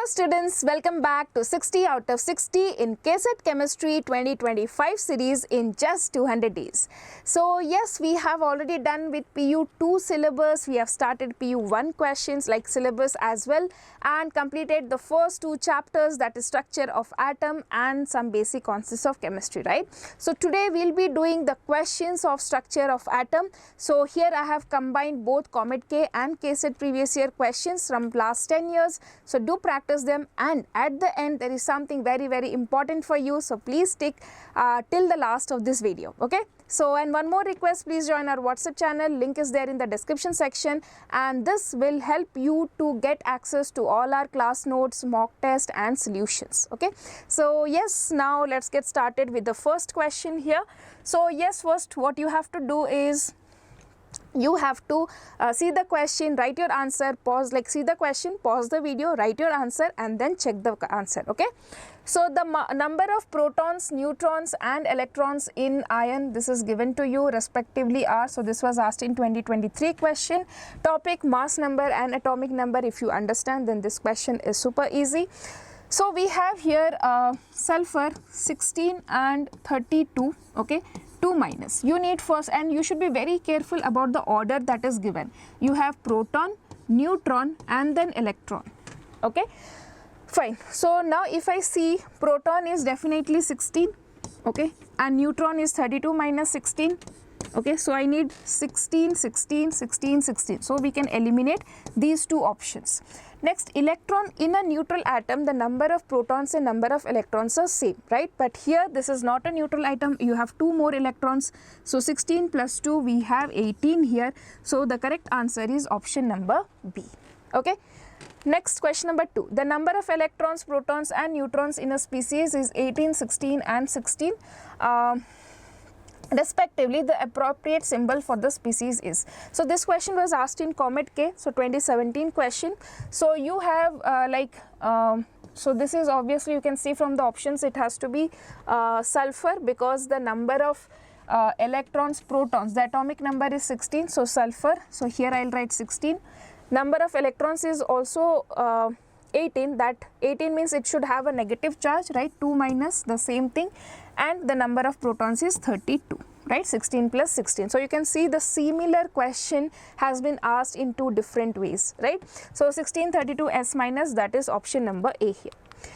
students, welcome back to 60 out of 60 in KCET Chemistry 2025 series in just 200 days. So yes, we have already done with PU2 syllabus. We have started PU1 questions like syllabus as well and completed the first two chapters, that is structure of atom and some basic concepts of chemistry, right? So today we'll be doing the questions of structure of atom. So here I have combined both Comet K and KCET previous year questions from last 10 years. So do practice them, and at the end there is something very important for you, so please stick till the last of this video, okay? So, and one more request, please join our WhatsApp channel, link is there in the description section, and this will help you to get access to all our class notes, mock test and solutions, okay? So yes, now let's get started with the first question here. So yes, first what you have to do is you have to see the question, write your answer, pause, like see the question, pause the video, write your answer and then check the answer, okay? So the number of protons, neutrons and electrons in ion, this is given to you respectively are, so this was asked in 2023 question. Topic, mass number and atomic number, if you understand then this question is super easy. So we have here sulfur 16 and 32, okay? 2 minus. You need first, and you should be very careful about the order that is given. You have proton, neutron and then electron, okay? Fine. So now if I see proton is definitely 16, okay, and neutron is 32 minus 16, okay, so I need 16, 16, 16, 16. So we can eliminate these two options. Next, electron in a neutral atom, the number of protons and number of electrons are same, right? But here this is not a neutral atom, you have 2 more electrons. So 16 plus 2, we have 18 here. So the correct answer is option number B, okay? Next, question number 2. The number of electrons, protons and neutrons in a species is 18, 16 and 16. Respectively, the appropriate symbol for the species is. So this question was asked in Comet K, so 2017 question. So you have so this is obviously, you can see from the options it has to be sulfur, because the number of electrons, protons, the atomic number is 16, so sulfur, so here I will write 16. Number of electrons is also 18, that 18 means it should have a negative charge, right? 2 minus, the same thing, and the number of protons is 32, right? 16 plus 16. So you can see the similar question has been asked in 2 different ways, right? So 16, 32, S minus, that is option number A here.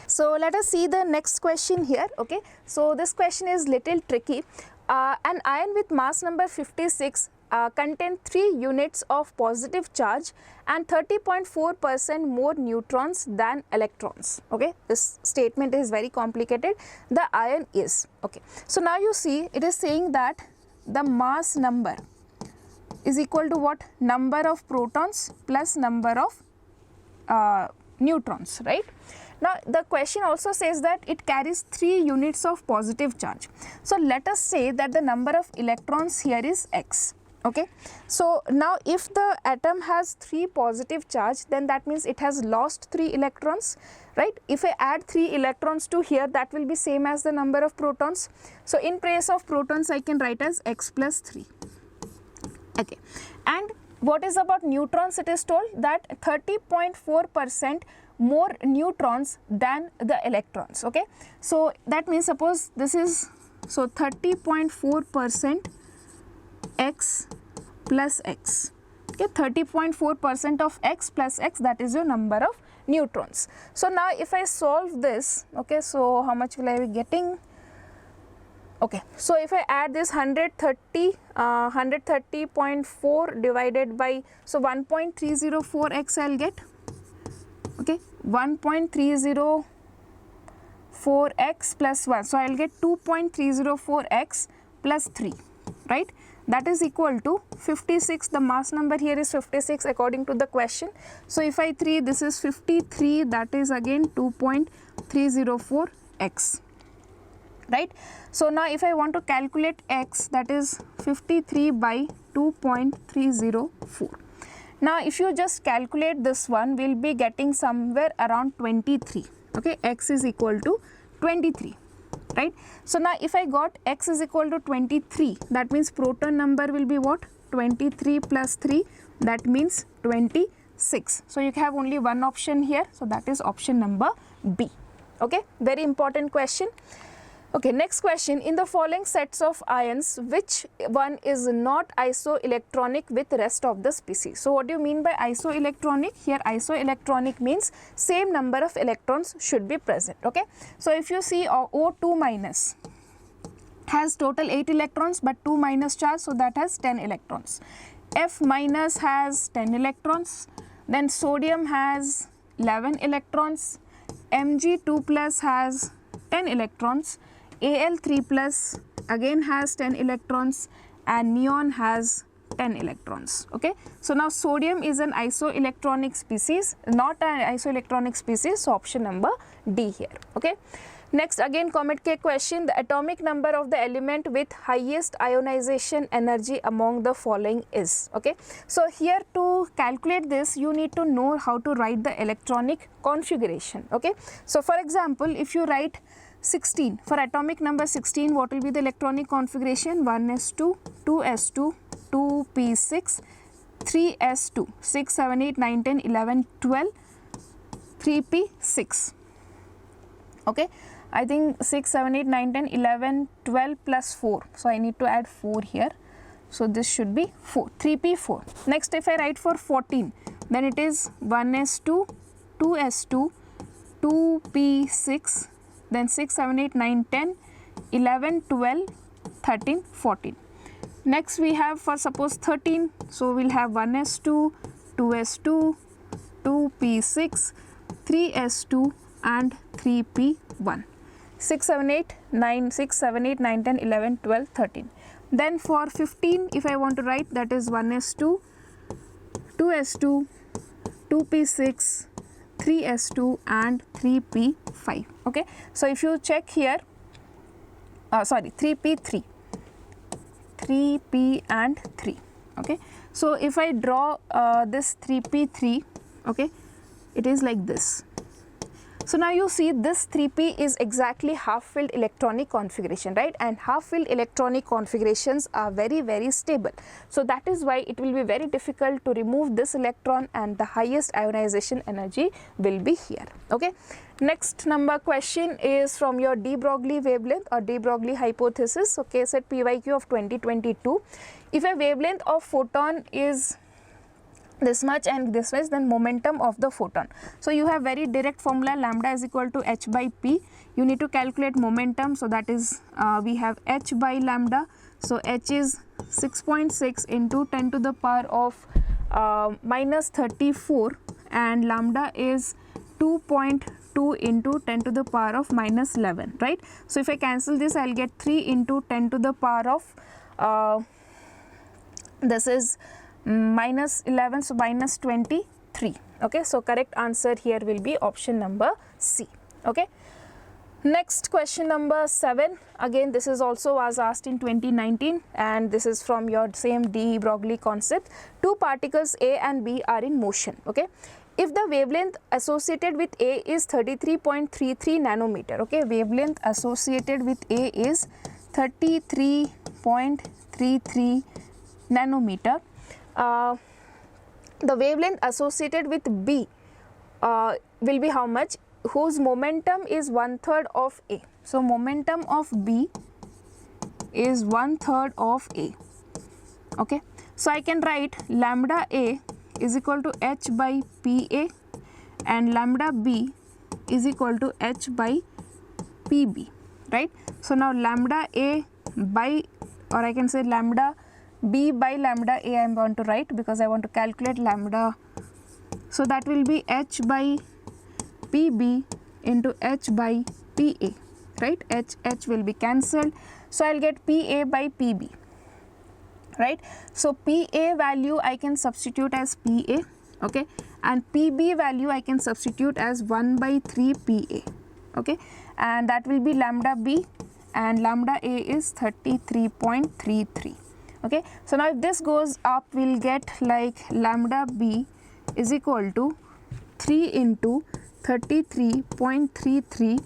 So let us see the next question here, okay? So this question is little tricky. An ion with mass number 56 contain 3 units of positive charge and 30.4% more neutrons than electrons, okay? This statement is very complicated. The ion is, okay? So now you see it is saying that the mass number is equal to what? Number of protons plus number of neutrons, right? Now the question also says that it carries 3 units of positive charge. So let us say that the number of electrons here is x. Okay, so now if the atom has 3 positive charge, then that means it has lost 3 electrons, right? If I add 3 electrons to here, that will be same as the number of protons. So in place of protons, I can write as x plus 3. Okay, and what is about neutrons? It is told that 30.4% more neutrons than the electrons, okay? So that means suppose this is, so 30.4% x plus x, okay? 30.4% of x plus x, that is your number of neutrons. So now if I solve this, okay, so how much will I be getting? Okay, so if I add this 130.4 divided by, so 1.304x I will get, okay, 1.304x plus 1, so I will get 2.304x plus 3, right? That is equal to 56. The mass number here is 56 according to the question. So if I 3, this is 53, that is again 2.304x, right? So now if I want to calculate x, that is 53 by 2.304. Now if you just calculate this one, we will be getting somewhere around 23, okay? X is equal to 23. Right? So now if I got x is equal to 23, that means proton number will be what? 23 plus 3, that means 26. 6. So you have only one option here, so that is option number B. Okay, very important question. Okay, next question. In the following sets of ions, which one is not isoelectronic with rest of the species? So what do you mean by isoelectronic? Here isoelectronic means same number of electrons should be present. Okay, so if you see O2 minus has total 8 electrons but 2 minus charge, so that has 10 electrons. F minus has 10 electrons, then sodium has 11 electrons, Mg2 plus has 10 electrons, Al3 plus again has 10 electrons, and neon has 10 electrons. Okay, so now sodium is an isoelectronic species, not an isoelectronic species, so option number D here. Okay, next again Comet K question. The atomic number of the element with highest ionization energy among the following is. Okay, so here to calculate this you need to know how to write the electronic configuration. Okay, so for example, if you write 16 for atomic number 16, what will be the electronic configuration? 1s2, 2s2, 2p6, 3s2, 6, 7, 8, 9, 10, 11, 12, 3p6. Okay, I think 6, 7, 8, 9, 10, 11, 12 plus 4. So I need to add 4 here. So this should be 4, 3p4. Next, if I write for 14, then it is 1s2, 2s2, 2p6, then 6, 7, 8, 9, 10, 11, 12, 13, 14. Next we have for suppose 13, so we'll have 1s2, 2s2, 2p6, 3s2 and 3p1. 6, 7, 8, 9, 6, 7, 8, 9, 10, 11, 12, 13. Then for 15, if I want to write, that is 1s2, 2s2, 2p6, 3s2 and 3p5. Okay, so if you check here, 3p3, 3p and 3. Okay, so if I draw this 3p3, okay, it is like this. So now you see this 3p is exactly half filled electronic configuration, right? And half filled electronic configurations are very stable. So that is why it will be very difficult to remove this electron, and the highest ionization energy will be here. Okay, next number question is from your de Broglie wavelength or de Broglie hypothesis. So KCET PYQ of 2022. If a wavelength of photon is this much and this much, then momentum of the photon. So you have very direct formula, lambda is equal to h by p. You need to calculate momentum, so that is we have h by lambda. So h is 6.6 into 10 to the power of minus 34, and lambda is 2.2 into 10 to the power of minus 11, right? So if I cancel this, I'll get 3 into 10 to the power of this is minus 11, so minus 23. Okay, so correct answer here will be option number C. Okay, next question number 7. Again, this is also was asked in 2019, and this is from your same de Broglie concept. Two particles A and B are in motion. Okay, if the wavelength associated with A is 33.33 nanometer, okay, wavelength associated with A is 33.33 nanometer. The wavelength associated with B will be how much? Whose momentum is 1/3 of A. So momentum of B is 1/3 of A. Okay, so I can write lambda A is equal to h by PA, and lambda B is equal to h by PB, right? So now lambda A by, or I can say lambda B by lambda A I am going to write, because I want to calculate lambda. So that will be h by PB into h by PA, right? H will be cancelled. So I'll get PA by PB, right? So PA value I can substitute as PA, okay, and PB value I can substitute as 1 by 3 PA, okay, and that will be lambda B, and lambda A is 33.33. Okay, so now if this goes up, we'll get like lambda B is equal to 3 into 33.33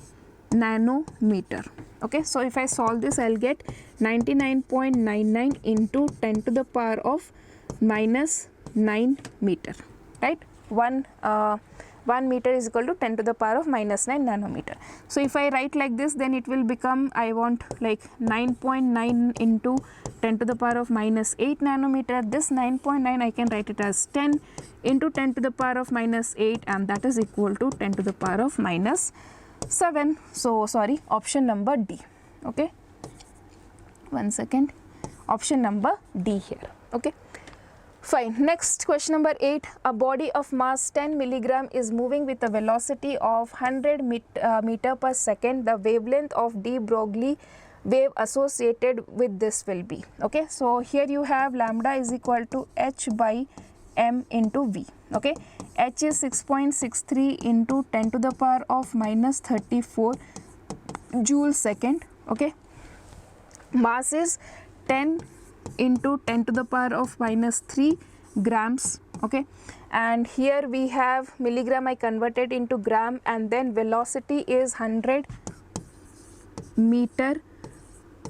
nanometer. Okay, so if I solve this, I'll get 99.99 into 10 to the power of minus 9 meter, right? 1 meter is equal to 10 to the power of minus 9 nanometer. So if I write like this, then it will become, I want like 9.9 into 10 to the power of minus 8 nanometer. This 9.9 I can write it as 10 into 10 to the power of minus 8, and that is equal to 10 to the power of minus 7. So sorry, option number D. Okay, one second, option number D here. Okay, fine. Next, question number 8. A body of mass 10 milligram is moving with a velocity of 100 meter per second. The wavelength of de Broglie wave associated with this will be. Okay, so here you have lambda is equal to h by m into v. Okay, h is 6.63 into 10 to the power of minus 34 joule second. Okay, mass is 10 into 10 to the power of minus 3 grams. Okay, and here we have milligram, I converted into gram, and then velocity is 100 meter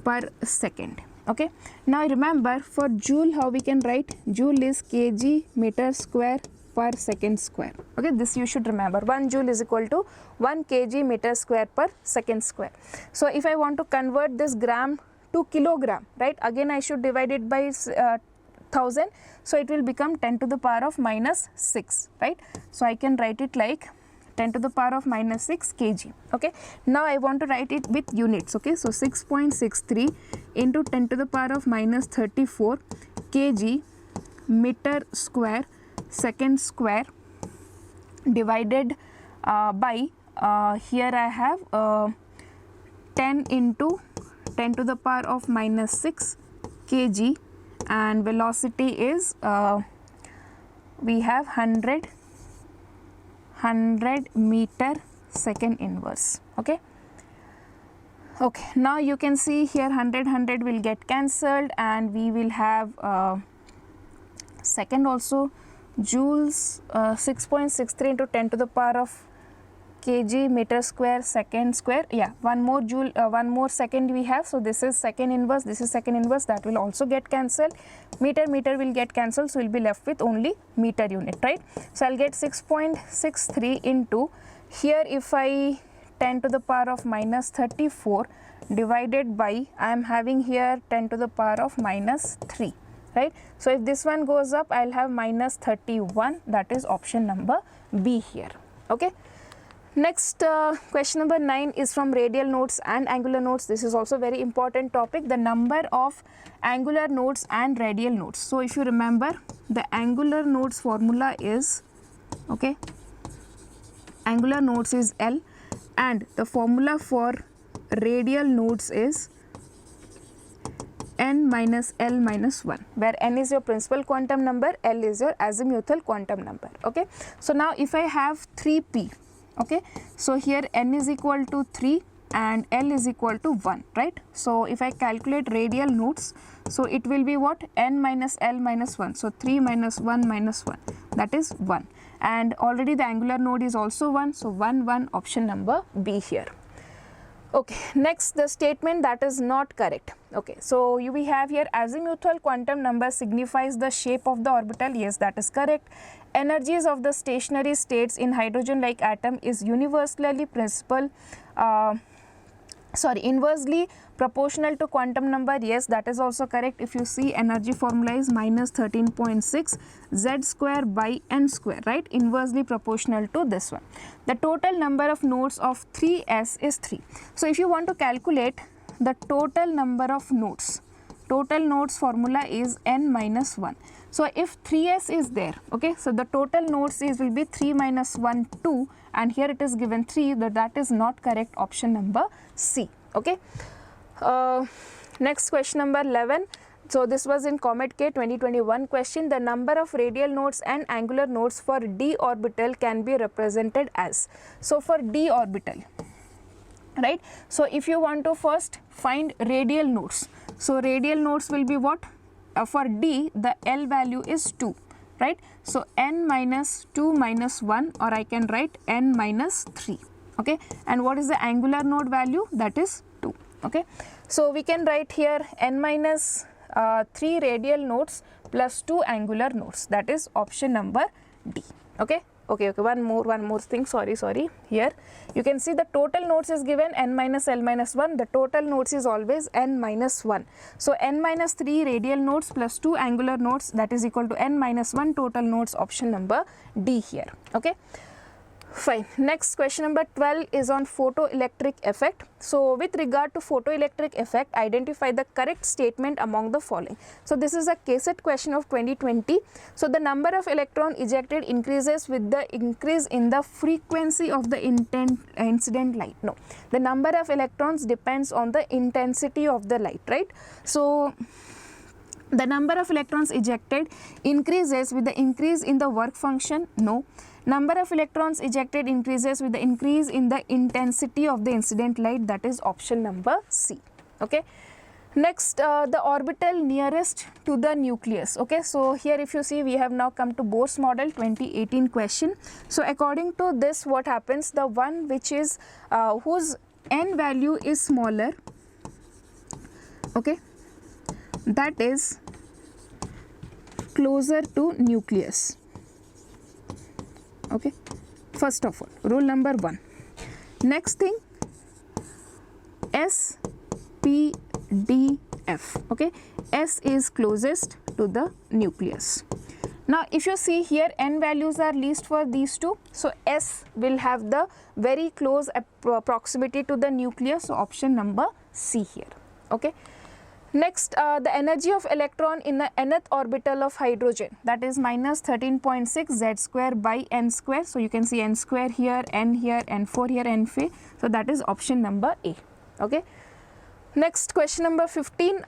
per second. Okay, now remember, for joule how we can write? Joule is kg meter square per second square. Okay, this you should remember. 1 joule is equal to 1 kg meter square per second square. So if I want to convert this gram to kilogram, right, again I should divide it by 1000, so it will become 10 to the power of minus 6, right? So I can write it like 10 to the power of minus 6 kg. Okay, now I want to write it with units. Okay, so 6.63 into 10 to the power of minus 34 kg meter square second square divided by here I have 10 into 10 to the power of minus 6 kg, and velocity is we have 100 meter second inverse. Okay, okay, now you can see here 100 will get cancelled, and we will have second also, joules 6.63 into 10 to the power of kg meter square second square. Yeah, one more joule, one more second we have, so this is second inverse, this is second inverse, that will also get cancelled. Meter will get cancelled, so we will be left with only meter unit, right? So I'll get 6.63 into, here if I 10 to the power of minus 34 divided by, I am having here 10 to the power of minus 3, right? So if this one goes up, I'll have minus 31, that is option number B here. Okay. Next, question number 9 is from radial nodes and angular nodes. This is also very important topic, the number of angular nodes and radial nodes. So if you remember, the angular nodes formula is, okay, angular nodes is L, and the formula for radial nodes is n minus L minus 1, where n is your principal quantum number, L is your azimuthal quantum number. Okay, so now if I have 3p, okay, so here n is equal to 3 and L is equal to 1, right? So if I calculate radial nodes, so it will be what? N minus L minus 1, so 3 minus 1 minus 1, that is 1, and already the angular node is also 1, so 1 1, option number B here. Okay, next, the statement that is not correct. Okay, so we have here azimuthal quantum number signifies the shape of the orbital. Yes, that is correct. Energies of the stationary states in hydrogen like atom is inversely proportional to quantum number. Yes, that is also correct. If you see, energy formula is minus 13.6 z square by n square, right? Inversely proportional to this one. The total number of nodes of 3s is 3. So if you want to calculate the total number of nodes, total nodes formula is n minus 1. So if 3s is there, okay, so the total nodes is will be 3 minus 1 2, and here it is given 3, that is not correct, option number C. Okay. Next, question number 11. So this was in Comet K 2021 question. The number of radial nodes and angular nodes for d orbital can be represented as. So for d orbital, right? So if you want to first find radial nodes, so radial nodes will be what? For d, the L value is 2, right? So n minus 2 minus 1, or I can write n minus 3. Okay, and what is the angular node value? That is 2. Okay, so we can write here n minus 3 radial nodes plus 2 angular nodes, that is option number D. Okay, one more thing, sorry, here you can see the total nodes is given n minus L minus 1, the total nodes is always n minus 1. So n minus 3 radial nodes plus 2 angular nodes, that is equal to n minus 1 total nodes, option number D here. Okay, fine. Next, question number 12 is on photoelectric effect. So with regard to photoelectric effect, identify the correct statement among the following. So this is a KCET question of 2020. So the number of electron ejected increases with the increase in the frequency of the incident light. No, the number of electrons depends on the intensity of the light, right? So the number of electrons ejected increases with the increase in the work function. No. Number of electrons ejected increases with the increase in the intensity of the incident light, that is option number C. Okay. Next, the orbital nearest to the nucleus. Okay, so here if you see, we have now come to Bohr's model 2018 question. So according to this, what happens, the one which is whose n value is smaller, okay, that is closer to nucleus. Okay, first of all, rule number 1. Next thing, S, P, D, F. Okay, S is closest to the nucleus. Now if you see here, n values are least for these two, so S will have the very close proximity to the nucleus, so option number C here. Okay. Next, the energy of electron in the nth orbital of hydrogen, that is minus 13.6 z square by n square. So you can see n square here, n4 here, n5. So that is option number A. Okay. Next, question number 15.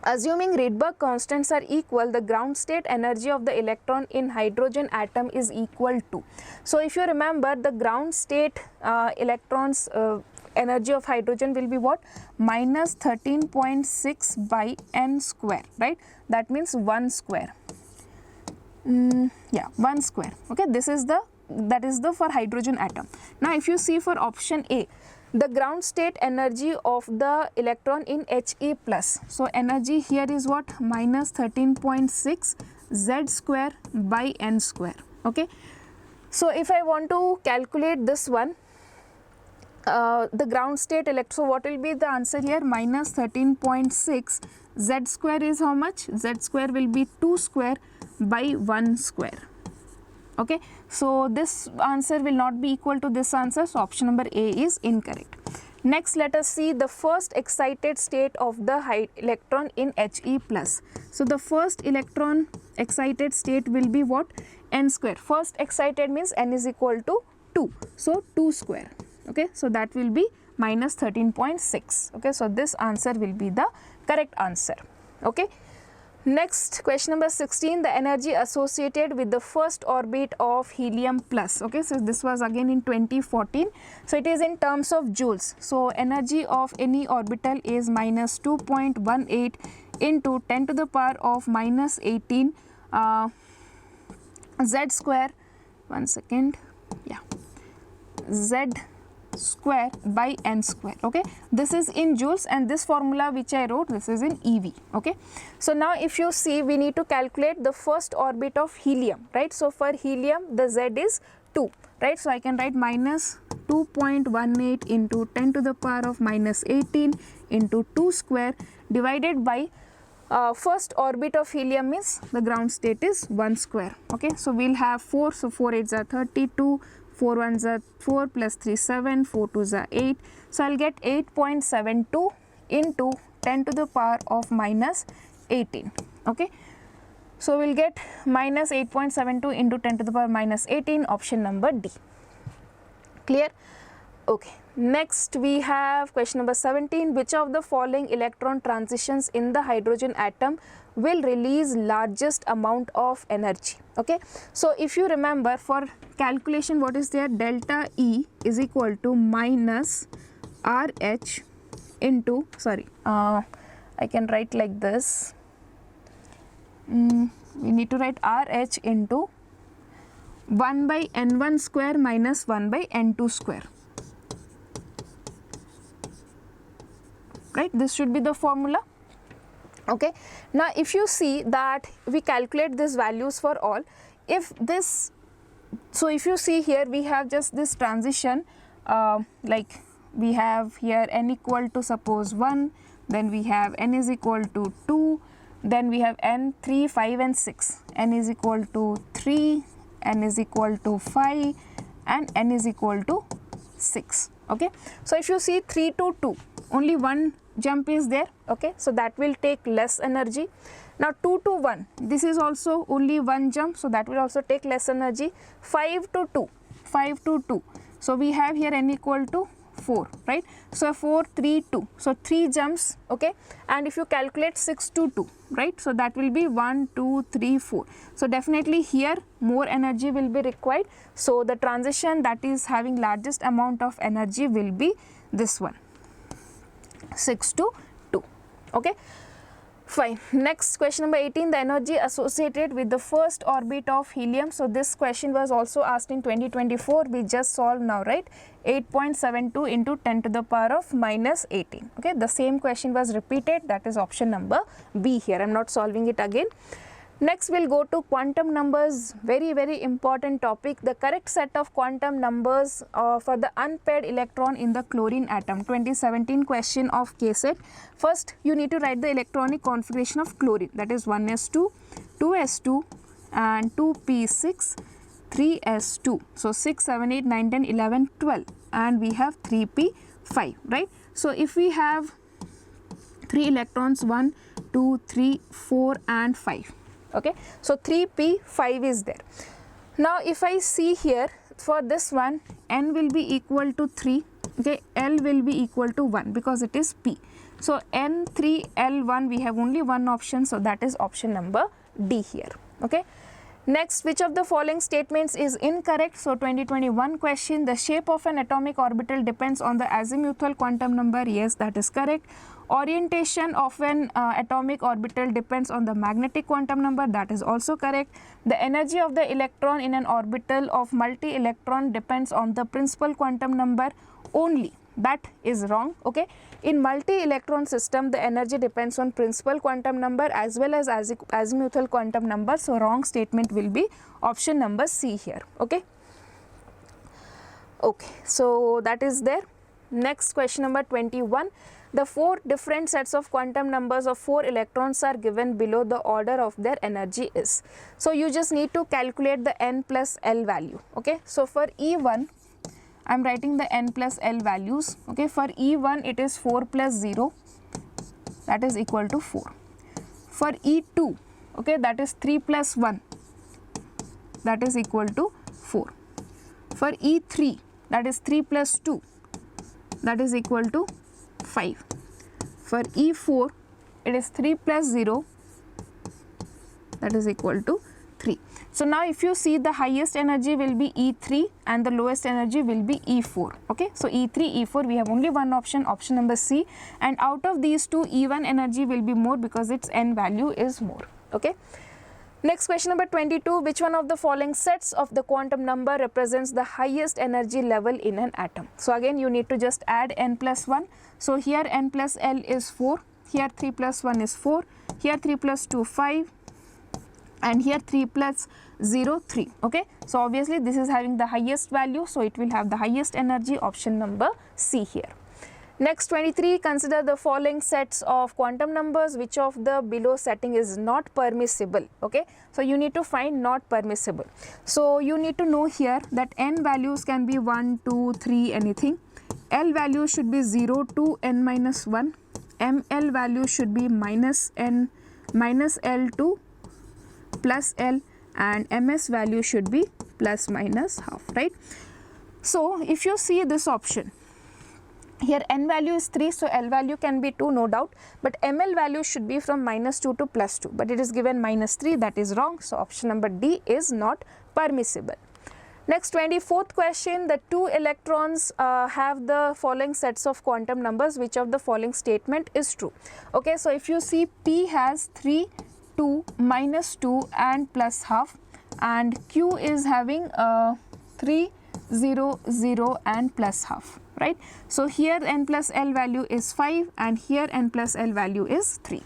Assuming Rydberg constants are equal, the ground state energy of the electron in hydrogen atom is equal to. So if you remember, the ground state electrons energy of hydrogen will be what? Minus 13.6 by n square, right? That means 1 square. Yeah, 1 square. Okay, this is the, that is the for hydrogen atom. Now if you see for option A, the ground state energy of the electron in He plus. So energy here is what? Minus 13.6 z square by n square. Okay. So if I want to calculate this one, the ground state so what will be the answer here? Minus 13.6 z square is how much? Z square will be 2 square by 1 square. Okay, so this answer will not be equal to this answer, so option number A is incorrect. Next, let us see the first excited state of the electron in He plus. So the first electron excited state will be what? N square. First excited means n is equal to 2, so 2 square. Okay, so that will be minus 13.6. Okay, so this answer will be the correct answer. Okay. Next, question number 16, the energy associated with the first orbit of helium plus. Okay, so this was again in 2014. So it is in terms of joules. So energy of any orbital is minus 2.18 into 10 to the power of minus 18 z square, one second, yeah, z square by n square. Okay, this is in joules, and this formula which I wrote, this is in EV. Okay, so now if you see, we need to calculate the first orbit of helium, right? So for helium the z is 2, right? So I can write minus 2.18 into 10 to the power of minus 18 into 2 square divided by first orbit of helium is, the ground state is 1 square. Okay, so we'll have 4, so 4 8s are 32, 4 1s are 4 plus 3 7, 4 2s are 8. So I'll get 8.72 into 10 to the power of minus 18. Okay, so we'll get minus 8.72 into 10 to the power minus 18, option number D. Clear? Okay. Next we have question number 17. Which of the following electron transitions in the hydrogen atom will release largest amount of energy? Okay, so if you remember, for calculation what is there? Delta E is equal to minus RH into, sorry, I can write like this, we need to write RH into 1 by n1 square minus 1 by n2 square. Right, this should be the formula. Okay, now if you see that we calculate these values for all, if this, so if you see here, we have just this transition, like we have here n equal to suppose 1, then we have n is equal to 2, then we have n 3, 5 and 6, n is equal to 3, n is equal to 5 and n is equal to 6. Okay, so if you see 3 to 2, only one jump is there. Okay, so that will take less energy. Now 2 to 1, this is also only one jump, so that will also take less energy. 5 to 2, 5 to 2, so we have here n equal to 4, right? So 4, 3, 2, so 3 jumps. Okay, and if you calculate 6 to 2, right, so that will be 1, 2, 3, 4. So definitely here more energy will be required. So the transition that is having largest amount of energy will be this one, 6 to 2. Okay, fine. Next, question number 18, the energy associated with the first orbit of helium. So this question was also asked in 2024. We just solved now, right? 8.72 into 10 to the power of minus 18. Okay, the same question was repeated. That is option number B here. I am not solving it again. Next, we'll go to quantum numbers. Very, very important topic. The correct set of quantum numbers for the unpaired electron in the chlorine atom. 2017 question of KCET. First, you need to write the electronic configuration of chlorine. That is 1s2, 2s2 and 2p6, 3s2. So 6, 7, 8, 9, 10, 11, 12 and we have 3p5, right? So if we have 3 electrons, 1, 2, 3, 4 and 5. Okay, so 3p5 is there. Now if I see here, for this one n will be equal to 3, okay, L will be equal to 1 because it is p. So n3 L1, we have only one option, so that is option number D here. Okay, next, which of the following statements is incorrect? So 2021 question, the shape of an atomic orbital depends on the azimuthal quantum number. Yes, that is correct. Orientation of an atomic orbital depends on the magnetic quantum number. That is also correct. The energy of the electron in an orbital of multi-electron depends on the principal quantum number only. That is wrong. Okay, in multi-electron system, the energy depends on principal quantum number as well as azimuthal quantum number. So wrong statement will be option number C here. Okay, okay, so that is there. Next, question number 21. The 4 different sets of quantum numbers of 4 electrons are given below. The order of their energy is. So you just need to calculate the n plus L value. Okay, so for E1, I am writing the n plus L values. Okay, for E1 it is 4 plus 0, that is equal to 4. For E2, okay, that is 3 plus 1, that is equal to 4. For E3, that is 3 plus 2, that is equal to 5. For E4, it is 3 plus 0, that is equal to 3. So now if you see, the highest energy will be E3 and the lowest energy will be E4. Okay, so E3, E4, we have only one option, option number C, and out of these two, E1 energy will be more because its n value is more. Okay, next, question number 22, which one of the following sets of the quantum number represents the highest energy level in an atom? So again, you need to just add n plus 1. So here n plus L is 4, here 3 plus 1 is 4, here 3 plus 2 5, and here 3 plus 0 3. Okay, so obviously this is having the highest value, so it will have the highest energy, option number C here. Next, 23, consider the following sets of quantum numbers. Which of the below setting is not permissible? Okay, so you need to find not permissible. So you need to know here that n values can be 1, 2, 3, anything. L value should be 0 to n minus 1. ML value should be minus n minus L to plus L, and MS value should be plus minus half, right? So if you see this option, here n value is 3, so L value can be 2, no doubt, but ML value should be from minus 2 to plus 2, but it is given minus 3, that is wrong. So option number D is not permissible. Next, 24th question, the 2 electrons have the following sets of quantum numbers. Which of the following statement is true? Okay, so if you see, P has 3, 2, minus 2 and plus half, and Q is having 3, 0, 0 and plus half, right? So here n plus L value is 5 and here n plus L value is 3.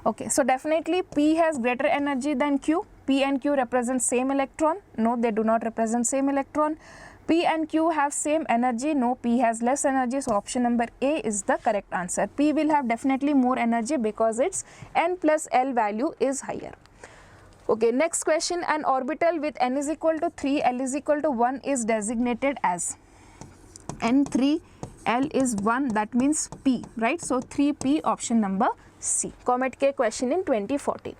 Okay, so definitely P has greater energy than Q. P and Q represent same electron? No, they do not represent same electron. P and Q have same energy? No, P has less energy, so option number A is the correct answer. P will have definitely more energy because its N plus L value is higher. Okay, next question, an orbital with N is equal to 3, L is equal to 1 is designated as N3, L is 1, that means P, right? So 3P, option number C. Comet K question in 2014.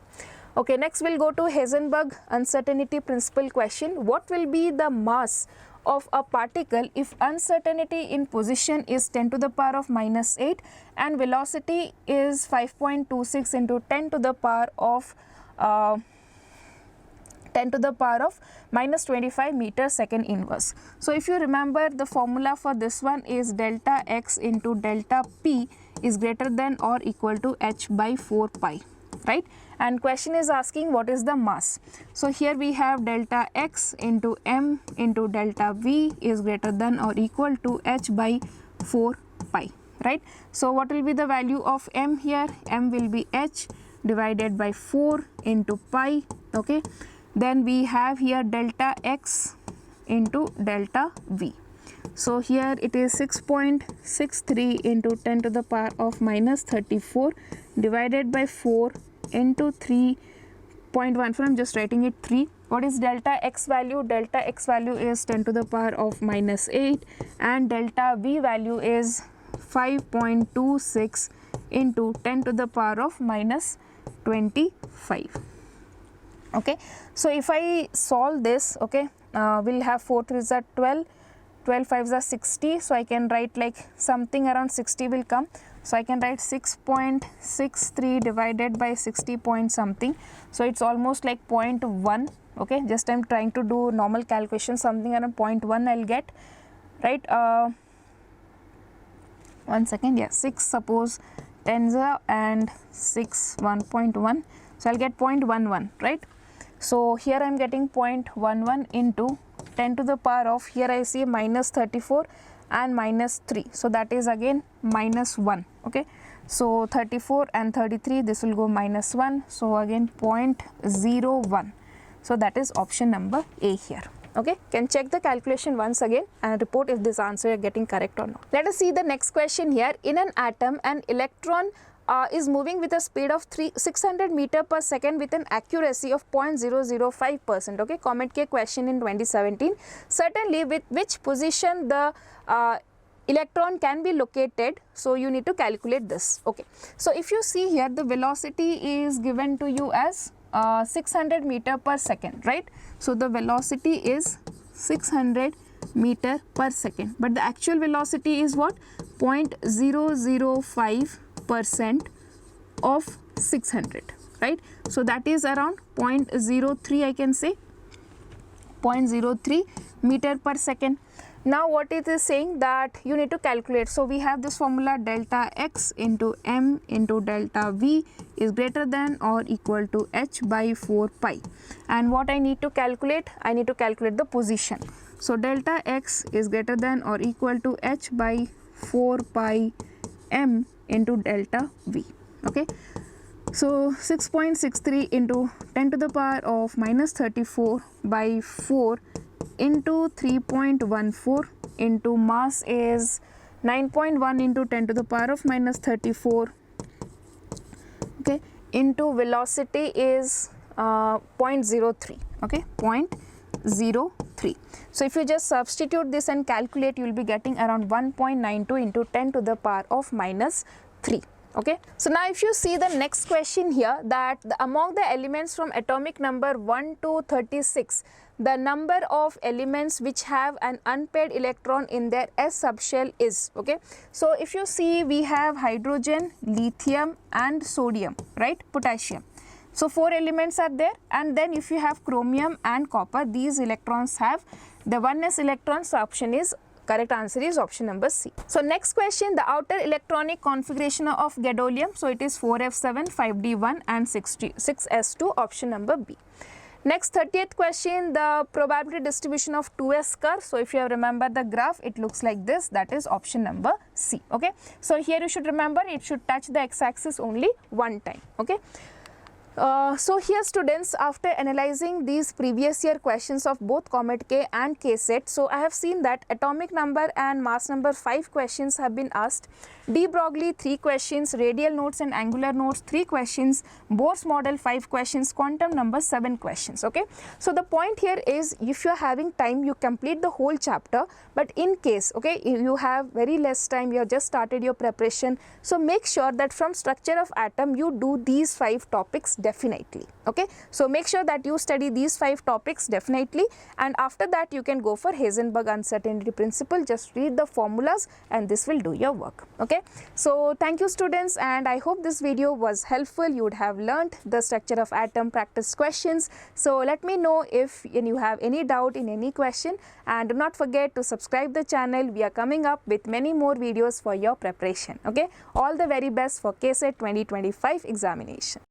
Okay, next we'll go to Heisenberg uncertainty principle question. What will be the mass of a particle if uncertainty in position is 10 to the power of minus 8 and velocity is 5.26 into 10 to the power of minus 25 meter second inverse. So if you remember, the formula for this one is delta x into delta p is greater than or equal to h by 4 pi, right? And question is asking what is the mass. So here we have delta x into m into delta v is greater than or equal to h by 4 pi, right? So what will be the value of m here? M will be h divided by 4 into pi, okay? Then we have here delta x into delta v. So here it is 6.63 into 10 to the power of minus 34 divided by 4 into 3.14. I'm just writing it 3. What is delta x value? Delta x value is 10 to the power of minus 8 and delta v value is 5.26 into 10 to the power of minus 25. Okay, so if I solve this, okay, we'll have 4 3s are 12, 12 5s are 60, so I can write like something around 60 will come. So I can write 6.63 divided by 60 point something, so it's almost like 0.1, okay, just I'm trying to do normal calculation, something around 0.1 I'll get, right? 1 second, yeah, 6 suppose 10s are and 6 1.1, so I'll get 0.11, right? So here I am getting 0.11 into 10 to the power of, here I see minus 34 and minus 3, so that is again minus 1, okay. So 34 and 33, this will go minus 1, so again 0.01, so that is option number A here. Okay, can check the calculation once again and report if this answer you are getting correct or not. Let us see the next question here. In an atom, an electron is moving with a speed of 600 meter per second with an accuracy of 0.005%. Okay, Comet K question in 2017. Certainly, with which position the electron can be located, so you need to calculate this. Okay, so if you see here, the velocity is given to you as 600 meter per second, right? So the velocity is 600 meter per second, but the actual velocity is what? 0.005% of 600, right? So that is around 0.03, I can say 0.03 meter per second. Now what it is saying that you need to calculate. So we have this formula, delta x into m into delta v is greater than or equal to h by 4 pi. And what I need to calculate? I need to calculate the position. So delta x is greater than or equal to h by 4 pi m into delta v. Okay. So 6.63 into 10 to the power of minus 34 by 4 into 3.14 into mass is 9.1 into 10 to the power of minus 34, okay, into velocity is 0.03, okay, 0.03. So if you just substitute this and calculate, you will be getting around 1.92 into 10 to the power of minus 3. Okay, so now if you see the next question here, that among the elements from atomic number 1 to 36, the number of elements which have an unpaired electron in their s subshell is, okay. So if you see, we have hydrogen, lithium and sodium, right, potassium. So 4 elements are there, and then if you have chromium and copper, these electrons have the 1s electrons. So option is, correct answer is option number C. So next question, the outer electronic configuration of gadolinium. So it is 4f7, 5d1 and 6s2, option number B. Next 30th question, the probability distribution of 2s curve. So if you remember the graph, it looks like this, that is option number C. Okay, so here you should remember it should touch the x-axis only one time. Okay. So here students, after analyzing these previous year questions of both Comet K and KCET, so I have seen that atomic number and mass number 5 questions have been asked, de Broglie 3 questions, radial notes and angular notes 3 questions, Bohr's model 5 questions, quantum number 7 questions. Okay, so the point here is, if you are having time, you complete the whole chapter, but in case, okay, you have very less time, you have just started your preparation, so make sure that from structure of atom you do these 5 topics definitely. Okay, so make sure that you study these 5 topics definitely, and after that you can go for Heisenberg uncertainty principle. Just read the formulas and this will do your work. Okay, so thank you students, and I hope this video was helpful. You would have learnt the structure of atom practice questions. So let me know if you have any doubt in any question, and do not forget to subscribe the channel. We are coming up with many more videos for your preparation. Okay, all the very best for KCET 2025 examination.